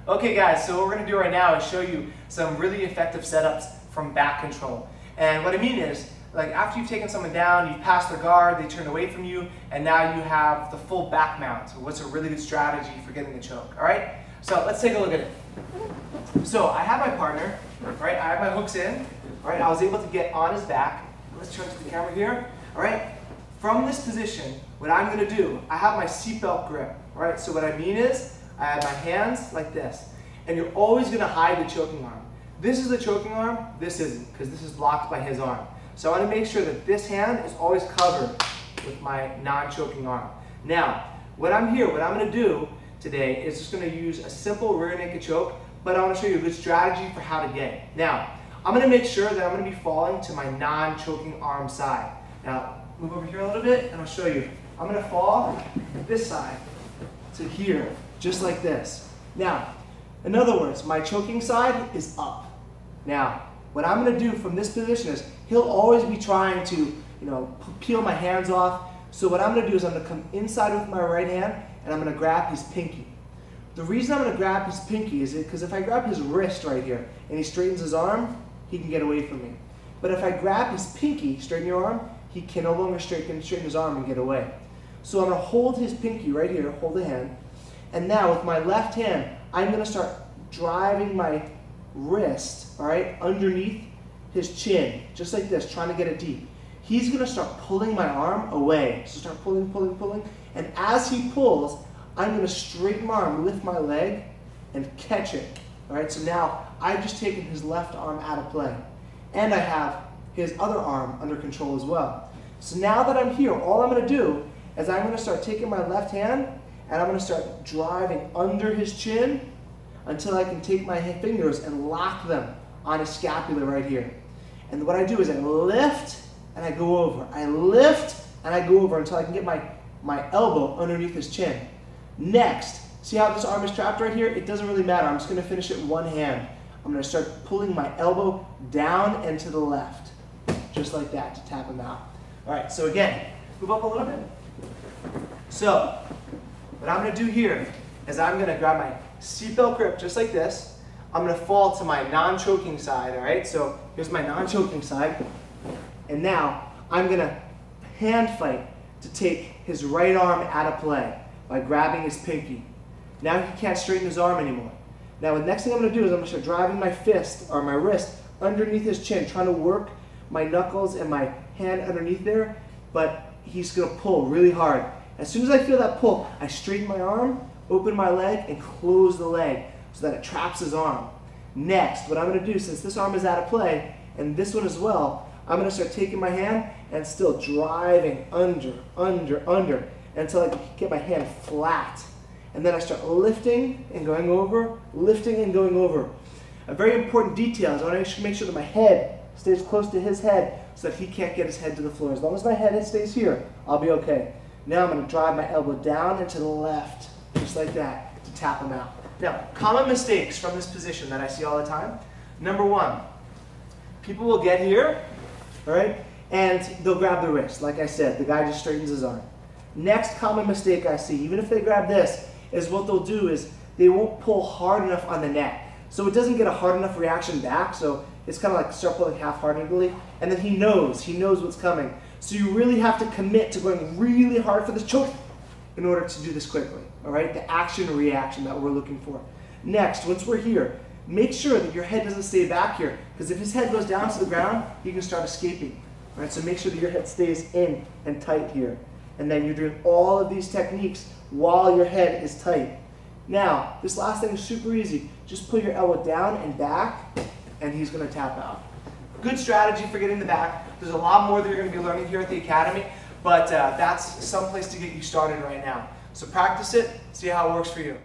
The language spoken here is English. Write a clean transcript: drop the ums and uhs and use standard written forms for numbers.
Okay guys, so what we're going to do right now is show you some really effective setups from back control. And what I mean is, like after you've taken someone down, you've passed their guard, they turn away from you, and now you have the full back mount. So what's a really good strategy for getting the choke, alright? So let's take a look at it. So I have my partner, right? I have my hooks in, alright? I was able to get on his back. Let's turn to the camera here, alright? From this position, what I'm going to do, I have my seatbelt grip, alright? So what I mean is, I have my hands like this, and you're always going to hide the choking arm. This is the choking arm, this isn't, because this is blocked by his arm. So I want to make sure that this hand is always covered with my non-choking arm. Now, what I'm going to do today is just going to use a simple rear naked choke, but I want to show you a good strategy for how to get it. Now, I'm going to make sure that I'm going to be falling to my non-choking arm side. Now, move over here a little bit, and I'll show you. I'm going to fall this side to here, just like this. Now, in other words, my choking side is up. Now, what I'm going to do from this position is, he'll always be trying to, peel my hands off. So what I'm going to do is I'm going to come inside with my right hand, and I'm going to grab his pinky. The reason I'm going to grab his pinky is because if I grab his wrist right here, and he straightens his arm, he can get away from me. But if I grab his pinky, straighten your arm, he can no longer straighten his arm and get away. So I'm going to hold his pinky right here, hold the hand, and now with my left hand, I'm going to start driving my wrist, all right, underneath his chin, just like this, trying to get it deep. He's going to start pulling my arm away. So start pulling, pulling, pulling, and as he pulls, I'm going to straighten my arm, lift my leg, and catch it. All right, so now I've just taken his left arm out of play, and I have his other arm under control as well. So now that I'm here, all I'm going to do is I'm going to start taking my left hand, and I'm going to start driving under his chin until I can take my fingers and lock them on his scapula right here. And what I do is I lift and I go over. I lift and I go over until I can get my elbow underneath his chin. Next, see how this arm is trapped right here? It doesn't really matter. I'm just going to finish it with one hand. I'm going to start pulling my elbow down and to the left, just like that, to tap him out. All right, so again, move up a little bit. So what I'm going to do here is I'm going to grab my seatbelt grip just like this. I'm going to fall to my non-choking side, all right? So here's my non-choking side. And now I'm going to hand fight to take his right arm out of play by grabbing his pinky. Now he can't straighten his arm anymore. Now the next thing I'm going to do is I'm going to start driving my fist or my wrist underneath his chin, trying to work my knuckles and my hand underneath there, but he's going to pull really hard. As soon as I feel that pull, I straighten my arm, open my leg, and close the leg so that it traps his arm. Next, what I'm going to do, since this arm is out of play, and this one as well, I'm going to start taking my hand and still driving under, until I can get my hand flat. And then I start lifting and going over, lifting and going over. A very important detail is I want to make sure that my head stays close to his head so that he can't get his head to the floor. As long as my head stays here, I'll be okay. Now I'm going to drive my elbow down and to the left, just like that, to tap him out. Now, common mistakes from this position that I see all the time. Number one, people will get here, all right, and they'll grab the wrist. Like I said, the guy just straightens his arm. Next common mistake I see, even if they grab this, is what they'll do is they won't pull hard enough on the neck. So it doesn't get a hard enough reaction back, so it's kind of like start pulling half-heartedly, and then he knows what's coming. So you really have to commit to going really hard for this choke in order to do this quickly, all right? The action-reaction that we're looking for. Next, once we're here, make sure that your head doesn't stay back here, because if his head goes down to the ground, he can start escaping, all right? So make sure that your head stays in and tight here. And then you're doing all of these techniques while your head is tight. Now, this last thing is super easy. Just pull your elbow down and back, and he's going to tap out. Good strategy for getting the back. There's a lot more that you're going to be learning here at the Academy, but that's some place to get you started right now. So practice it, see how it works for you.